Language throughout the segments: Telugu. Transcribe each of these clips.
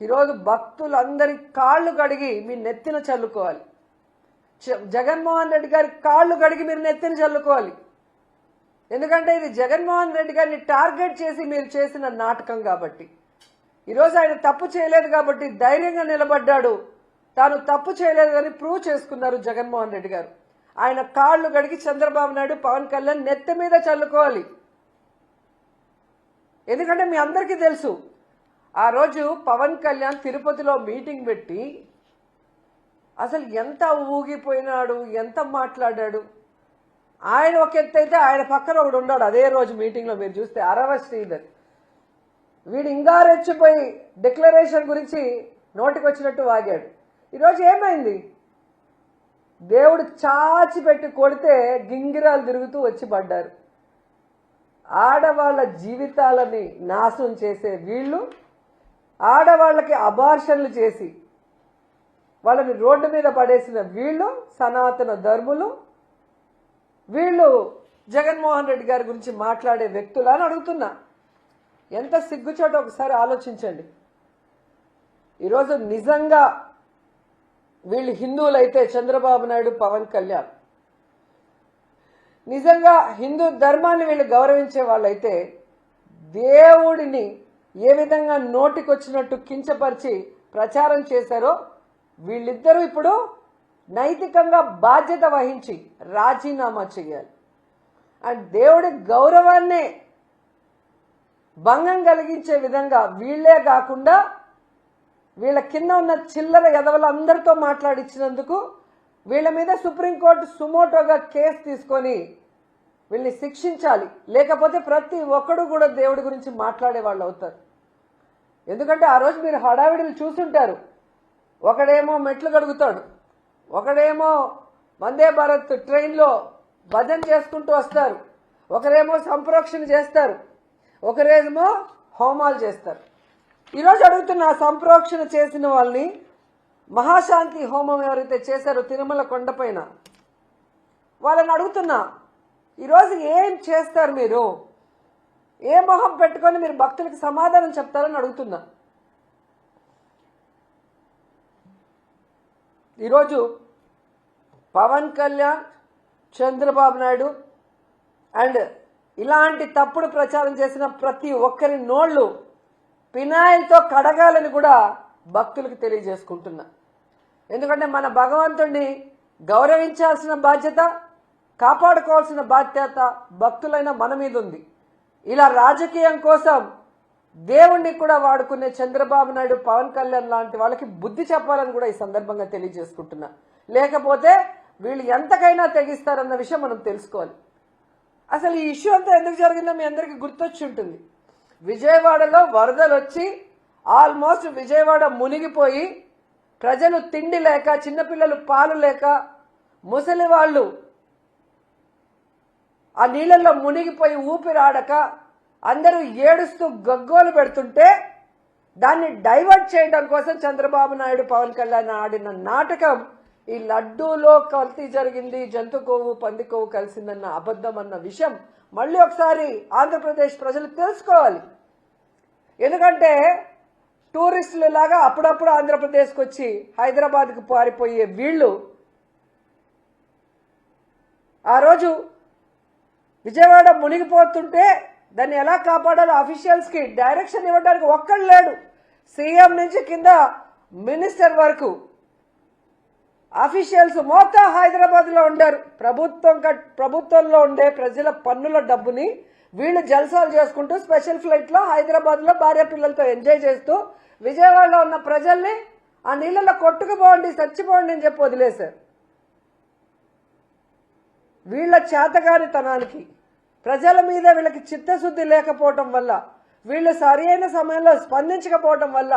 ఈరోజు భక్తులందరి కాళ్ళు కడిగి మీ నెత్తిన చల్లుకోవాలి. జగన్మోహన్ రెడ్డి గారి కాళ్ళు కడిగి మీరు నెత్తిన చల్లుకోవాలి. ఎందుకంటే ఇది జగన్మోహన్ రెడ్డి గారిని టార్గెట్ చేసి మీరు చేసిన నాటకం కాబట్టి. ఈరోజు ఆయన తప్పు చేయలేదు కాబట్టి ధైర్యంగా నిలబడ్డాడు. తాను తప్పు చేయలేదు అని ప్రూవ్ చేసుకున్నారు జగన్మోహన్ రెడ్డి గారు. ఆయన కాళ్ళు కడిగి చంద్రబాబు నాయుడు, పవన్ కళ్యాణ్ నెత్తి మీద చల్లుకోవాలి. ఎందుకంటే మీ అందరికీ తెలుసు, ఆ రోజు పవన్ కళ్యాణ్ తిరుపతిలో మీటింగ్ పెట్టి అసలు ఎంత ఊగిపోయినాడు, ఎంత మాట్లాడాడు. ఆయన ఒక ఎత్తు అయితే ఆయన పక్కన ఒకడు ఉన్నాడు అదే రోజు మీటింగ్లో. మీరు చూస్తే అరవ శ్రీధర్ వీడు ఇంకా రెచ్చిపోయి డిక్లరేషన్ గురించి నోటికి వచ్చినట్టు వాగాడు. ఈరోజు ఏమైంది? దేవుడు చాచి పెట్టి కొడితే గింగిరాలు తిరుగుతూ వచ్చి పడ్డారు. ఆడవాళ్ళ జీవితాలని నాశనం చేసే వీళ్ళు, ఆడవాళ్ళకి అబార్షన్లు చేసి వాళ్ళని రోడ్డు మీద పడేసిన వీళ్ళు, సనాతన ధర్ములు, వీళ్ళు జగన్మోహన్ రెడ్డి గారి గురించి మాట్లాడే వ్యక్తులు అని అడుగుతున్నా. ఎంత సిగ్గుచేటో ఒకసారి ఆలోచించండి. ఈరోజు నిజంగా వీళ్ళు హిందువులైతే చంద్రబాబు నాయుడు, పవన్ కళ్యాణ్ నిజంగా హిందూ ధర్మాన్ని వీళ్ళు గౌరవించే వాళ్ళైతే దేవుడిని ఏ విధంగా నోటికొచ్చినట్టు కించపరిచి ప్రచారం చేశారో వీళ్ళిద్దరూ ఇప్పుడు నైతికంగా బాధ్యత వహించి రాజీనామా చేయాలి. అండ్ దేవుడి గౌరవాన్నే భంగం కలిగించే విధంగా వీళ్లే కాకుండా వీళ్ళ కింద ఉన్న చిల్లర ఎదవలందరితో మాట్లాడించినందుకు వీళ్ళ మీద సుప్రీంకోర్టు సుమోటోగా కేసు తీసుకొని వీళ్ళని శిక్షించాలి. లేకపోతే ప్రతి ఒక్కడు కూడా దేవుడి గురించి మాట్లాడే వాళ్ళు అవుతారు. ఎందుకంటే ఆ రోజు మీరు హడావిడిని చూసుంటారు. ఒకడేమో మెట్లు కడుగుతాడు, ఒకడేమో వందే భారత్ ట్రైన్లో భజన చేసుకుంటూ వస్తారు, ఒకరేమో సంప్రోక్షణ చేస్తారు, ఒకరేమో హోమాలు చేస్తారు. ఈరోజు అడుగుతున్న సంప్రోక్షణ చేసిన వాళ్ళని, మహాశాంతి హోమం ఎవరైతే చేశారో తిరుమల కొండపైన, వాళ్ళని అడుగుతున్నా, ఈరోజు ఏం చేస్తారు? మీరు ఏ మొహం పెట్టుకొని మీరు భక్తులకి సమాధానం చెప్తారని అడుగుతున్నా. ఈరోజు పవన్ కళ్యాణ్, చంద్రబాబు నాయుడు అండ్ ఇలాంటి తప్పుడు ప్రచారం చేసిన ప్రతి ఒక్కరి నోళ్లు పినాయిల్తో కడగాలని కూడా భక్తులకు తెలియజేసుకుంటున్నా. ఎందుకంటే మన భగవంతుడిని గౌరవించాల్సిన బాధ్యత, కాపాడుకోవాల్సిన బాధ్యత భక్తులైన మన మీద ఉంది. ఇలా రాజకీయం కోసం దేవుణ్ణి కూడా వాడుకునే చంద్రబాబు నాయుడు, పవన్ కళ్యాణ్ లాంటి వాళ్ళకి బుద్ధి చెప్పాలని కూడా ఈ సందర్భంగా తెలియజేసుకుంటున్నా. లేకపోతే వీళ్ళు ఎంతకైనా తెగిస్తారన్న విషయం మనం తెలుసుకోవాలి. అసలు ఈ ఇష్యూ అంతా ఎందుకు జరిగిందో మీ అందరికీ గుర్తొచ్చి ఉంటుంది. విజయవాడలో వరదలు వచ్చి ఆల్మోస్ట్ విజయవాడ మునిగిపోయి ప్రజలు తిండి లేక, చిన్నపిల్లలు పాలు లేక, ముసలి వాళ్ళు ఆ నీళ్ళల్లో మునిగిపోయి ఊపిరాడక అందరూ ఏడుస్తూ గగ్గోలు పెడుతుంటే దాన్ని డైవర్ట్ చేయడం కోసం చంద్రబాబు నాయుడు, పవన్ కళ్యాణ్ ఆడిన నాటకం ఈ లడ్డూలో కల్తీ జరిగింది, జంతు కొవ్వు పంది కొవ్వు కలిసిందన్న అబద్ధం అన్న విషయం మళ్ళీ ఒకసారి ఆంధ్రప్రదేశ్ ప్రజలు తెలుసుకోవాలి. ఎందుకంటే టూరిస్టుల లాగా అప్పుడప్పుడు ఆంధ్రప్రదేశ్కి వచ్చి హైదరాబాద్కు పారిపోయే వీళ్ళు ఆ రోజు విజయవాడ మునిగిపోతుంటే దాన్ని ఎలా కాపాడాలో అఫీషియల్స్కి డైరెక్షన్ ఇవ్వడానికి ఒక్కడు లేడు. సీఎం నుంచి కింద మినిస్టర్ వరకు అఫీషియల్స్ మొత్తం హైదరాబాద్లో ఉండారు. ప్రభుత్వంలో ఉండే ప్రజల పన్నుల డబ్బుని వీళ్ళు జల్సాలు చేసుకుంటూ స్పెషల్ ఫ్లైట్లో హైదరాబాద్లో భార్య పిల్లలతో ఎంజాయ్ చేస్తూ విజయవాడలో ఉన్న ప్రజల్ని ఆ నీళ్ళలో కొట్టుకుపోండి, చచ్చిపోండి అని చెప్పి వదిలేశారు. వీళ్ళ చేతగానితనానికి, ప్రజల మీద వీళ్ళకి చిత్తశుద్ధి లేకపోవటం వల్ల, వీళ్ళు సరైన సమయంలో స్పందించకపోవటం వల్ల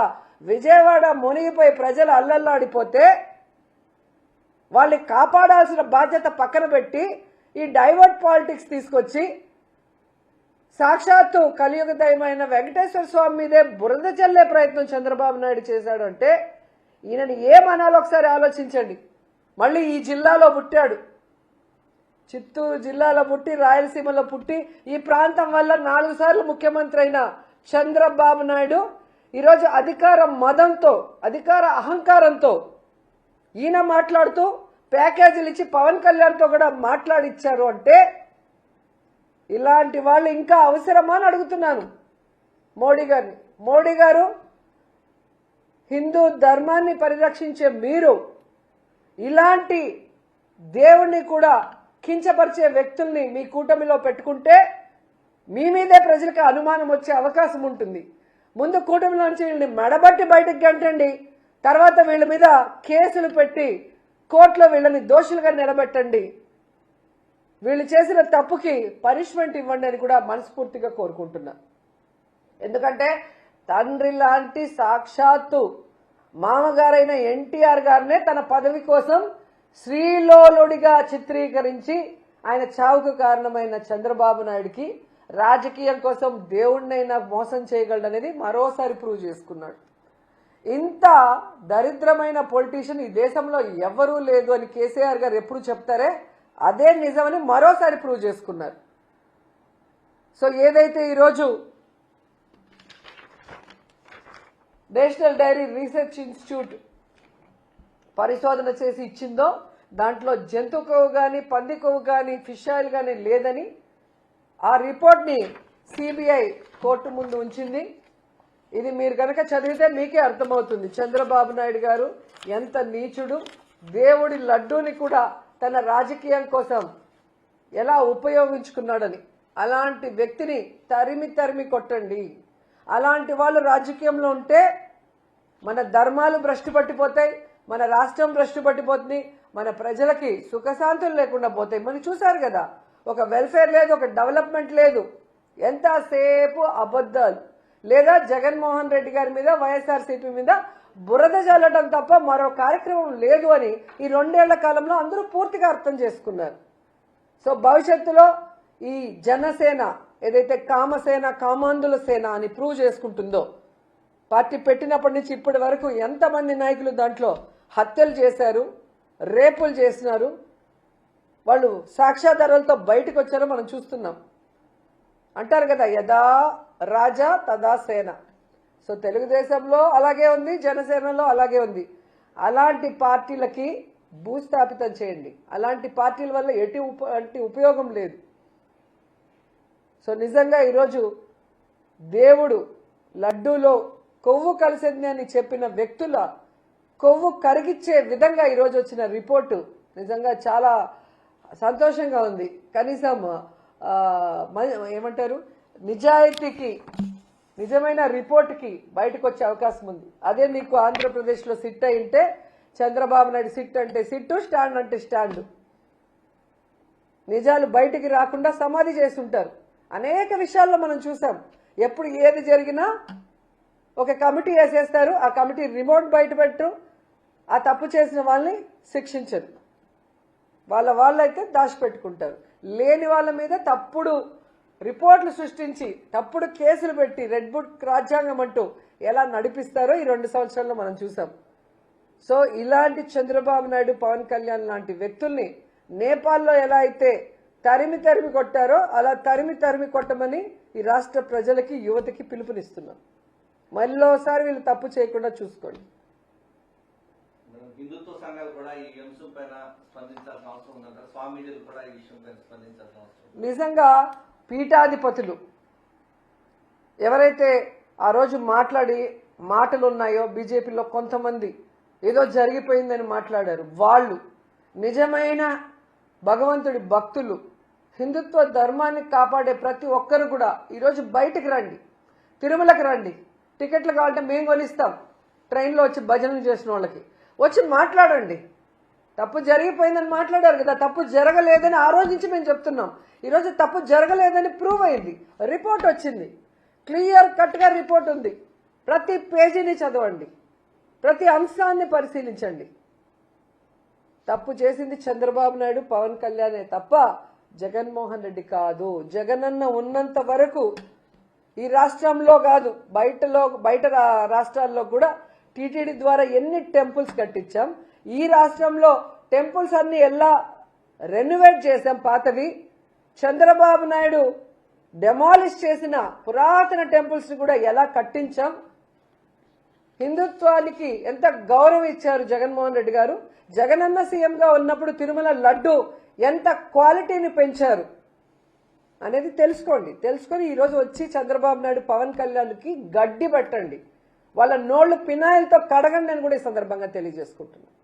విజయవాడ మునిగిపోయి ప్రజలు అల్లల్లాడిపోతే వాళ్ళని కాపాడాల్సిన బాధ్యత పక్కన పెట్టి ఈ డైవర్ట్ పాలిటిక్స్ తీసుకొచ్చి సాక్షాత్తు కలియుగ దైవమైన వెంకటేశ్వర స్వామి మీదే బురద చల్లే ప్రయత్నం చంద్రబాబు నాయుడు చేశాడు. అంటే ఈయనని ఏమనాలో ఒకసారి ఆలోచించండి. మళ్ళీ ఈ జిల్లాలో పుట్టాడు, చిత్తూరు జిల్లాలో పుట్టి, రాయలసీమలో పుట్టి, ఈ ప్రాంతం వల్ల 4 సార్లు ముఖ్యమంత్రి అయిన చంద్రబాబు నాయుడు ఈరోజు అధికార మదంతో, అధికార అహంకారంతో ఈయన మాట్లాడుతూ ప్యాకేజీలు ఇచ్చి పవన్ కళ్యాణ్తో కూడా మాట్లాడిచ్చారు అంటే ఇలాంటి వాళ్ళు ఇంకా అవసరమా అని అడుగుతున్నాను మోడీ గారిని. మోడీ గారు, హిందూ ధర్మాన్ని పరిరక్షించే మీరు ఇలాంటి దేవుణ్ణి కూడా కించపరిచే వ్యక్తుల్ని మీ కూటమిలో పెట్టుకుంటే మీ మీదే ప్రజలకు అనుమానం వచ్చే అవకాశం ఉంటుంది. ముందు కూటమిలో నుంచి వీళ్ళని మెడబట్టి బయటకు గంటండి, తర్వాత వీళ్ళ మీద కేసులు పెట్టి కోర్టులో వీళ్ళని దోషులుగా నిలబెట్టండి, వీళ్ళు చేసిన తప్పుకి పనిష్మెంట్ ఇవ్వండి అని కూడా మనస్ఫూర్తిగా కోరుకుంటున్నా. ఎందుకంటే తండ్రి లాంటి సాక్షాత్తు మామగారైన ఎన్టీఆర్ గారినే తన పదవి కోసం శ్రీలోలుడిగా చిత్రీకరించి ఆయన చావుకు కారణమైన చంద్రబాబు నాయుడికి రాజకీయం కోసం దేవుణ్ణైనా మోసం చేయగలడనేది మరోసారి ప్రూవ్ చేసుకున్నాడు. ఇంత దరిద్రమైన పొలిటీషియన్ ఈ దేశంలో ఎవరూ లేదు అని కేసీఆర్ గారు ఎప్పుడు చెప్తారే అదే నిజమని మరోసారి ప్రూవ్ చేసుకున్నారు. సో ఏదైతే ఈరోజు నేషనల్ డైరీ రీసెర్చ్ ఇన్స్టిట్యూట్ పరిశోధన చేసి ఇచ్చిందో దాంట్లో జంతు కొవ్వు కానీ, పంది కొవ్వు కానీ, ఫిష్ ఆయిల్ కానీ లేదని ఆ రిపోర్ట్ని సిబిఐ కోర్టు ముందు ఉంచింది. ఇది మీరు కనుక చదివితే మీకే అర్థమవుతుంది చంద్రబాబు నాయుడు గారు ఎంత నీచుడు, దేవుడి లడ్డూని కూడా తన రాజకీయం కోసం ఎలా ఉపయోగించుకున్నాడని. అలాంటి వ్యక్తిని తరిమి కొట్టండి. అలాంటి వాళ్ళు రాజకీయంలో ఉంటే మన ధర్మాలు భ్రష్టు పట్టిపోతాయి, మన రాష్ట్రం భ్రష్టు పట్టిపోతుంది, మన ప్రజలకి సుఖశాంతులు లేకుండా పోతాయి. మనం చూసారు కదా, ఒక వెల్ఫేర్ లేదు, ఒక డెవలప్మెంట్ లేదు, ఎంతసేపు అబద్ధాలు, లేదా జగన్మోహన్ రెడ్డి గారి మీద, వైఎస్ఆర్సీపీ మీద బురద చల్లడం తప్ప మరో కార్యక్రమం లేదు అని ఈ 2 ఏళ్ల కాలంలో అందరూ పూర్తిగా అర్థం చేసుకున్నారు. సో భవిష్యత్తులో ఈ జనసేన ఏదైతే కామసేన, కామాంధుల సేన అని ప్రూవ్ చేసుకుంటుందో, పార్టీ పెట్టినప్పటి నుంచి ఇప్పటి వరకు ఎంతమంది నాయకులు దాంట్లో హత్యలు చేశారు, రేపులు చేసినారు, వాళ్ళు సాక్ష్యాధారాలతో బయటకు వచ్చారో మనం చూస్తున్నాం. అంటారు కదా, యదా రాజా తదా సేన. సో తెలుగుదేశంలో అలాగే ఉంది, జనసేనలో అలాగే ఉంది. అలాంటి పార్టీలకి భూస్థాపితం చేయండి. అలాంటి పార్టీల వల్ల ఎటువంటి ఉపయోగం లేదు. సో నిజంగా ఈరోజు దేవుడు లడ్డూలో కొవ్వు కలిసింది అని చెప్పిన వ్యక్తుల కొవ్వు కరిగిచ్చే విధంగా ఈరోజు వచ్చిన రిపోర్టు నిజంగా చాలా సంతోషంగా ఉంది. కనీసం ఏమంటారు, నిజాయితీకి, నిజమైన రిపోర్ట్కి బయటకు వచ్చే అవకాశం ఉంది. అదే మీకు ఆంధ్రప్రదేశ్లో సిట్ అయింటే, చంద్రబాబు నాయుడు సిట్ అంటే సిట్టు, స్టాండ్ అంటే స్టాండు, నిజాలు బయటికి రాకుండా సమాధి చేస్తుంటారు. అనేక విషయాల్లో మనం చూసాం. ఎప్పుడు ఏది జరిగినా ఒక కమిటీ వేసేస్తారు, ఆ కమిటీ రిమోట్ బయట పెట్టరు, ఆ తప్పు చేసిన వాళ్ళని శిక్షించరు, వాళ్ళైతే దాచిపెట్టుకుంటారు. లేని వాళ్ళ మీద తప్పుడు రిపోర్ట్లు సృష్టించి తప్పుడు కేసులు పెట్టి రెడ్ బుక్ రాజ్యాంగం అంటూ ఎలా నడిపిస్తారో ఈ 2 సంవత్సరాల్లో మనం చూసాం. సో ఇలాంటి చంద్రబాబు నాయుడు, పవన్ కళ్యాణ్ లాంటి వ్యక్తుల్ని నేపాల్లో ఎలా అయితే తరిమి కొట్టారో అలా తరిమి కొట్టమని ఈ రాష్ట్ర ప్రజలకి, యువతకి పిలుపునిస్తున్నాం. మళ్ళీసారి వీళ్ళు తప్పు చేయకుండా చూసుకోండి. హిందుత్వ సంఘాలు కూడా ఈ అంశం పైన స్పందించాల్సిన అవసరం ఉందంటారు. స్వామీజీలు కూడా ఈ విషయం పైన స్పందించాల్సిన అవసరం. నిజంగా పీఠాధిపతులు ఎవరైతే ఆ రోజు మాట్లాడి మాటలు ఉన్నాయో, బీజేపీలో కొంతమంది ఏదో జరిగిపోయిందని మాట్లాడారు, వాళ్ళు నిజమైన భగవంతుడి భక్తులు, హిందుత్వ ధర్మాన్ని కాపాడే ప్రతి ఒక్కరు కూడా ఈరోజు బయటకు రండి, తిరుమలకి రండి. టికెట్లు కావాలంటే మేము కొనిస్తాం. ట్రైన్లో వచ్చి భజనలు చేసిన వాళ్ళకి వచ్చి మాట్లాడండి. తప్పు జరిగిపోయిందని మాట్లాడారు కదా, తప్పు జరగలేదని ఆ రోజు నుంచి మేము చెప్తున్నాం. ఈరోజు తప్పు జరగలేదని ప్రూవ్ అయింది, రిపోర్ట్ వచ్చింది, క్లియర్ కట్గా రిపోర్ట్ ఉంది. ప్రతి పేజీని చదవండి, ప్రతి అంశాన్ని పరిశీలించండి. తప్పు చేసింది చంద్రబాబు నాయుడు, పవన్ కళ్యాణే తప్ప జగన్మోహన్ రెడ్డి కాదు. జగనన్న ఉన్నంత వరకు ఈ రాష్ట్రంలో కాదు, బయట రాష్ట్రాల్లో కూడా టీటీడీ ద్వారా ఎన్ని టెంపుల్స్ కట్టించాం. ఈ రాష్ట్రంలో టెంపుల్స్ అన్ని ఎలా రెనోవేట్ చేశాం, పాతవి. చంద్రబాబు నాయుడు డెమాలిష్ చేసిన పురాతన టెంపుల్స్ కూడా ఎలా కట్టించాం. హిందుత్వానికి ఎంత గౌరవం ఇచ్చారు జగన్మోహన్ రెడ్డి గారు. జగనన్న సీఎంగా ఉన్నప్పుడు తిరుమల లడ్డు ఎంత క్వాలిటీని పెంచారు అనేది తెలుసుకొని ఈరోజు వచ్చి చంద్రబాబు నాయుడు పవన్ కళ్యాణ్కి గడ్డి పెట్టండి, వాళ్ళ నోళ్లు పినాయిలతో కడగండి అని కూడా ఈ సందర్భంగా తెలియజేసుకుంటున్నాను.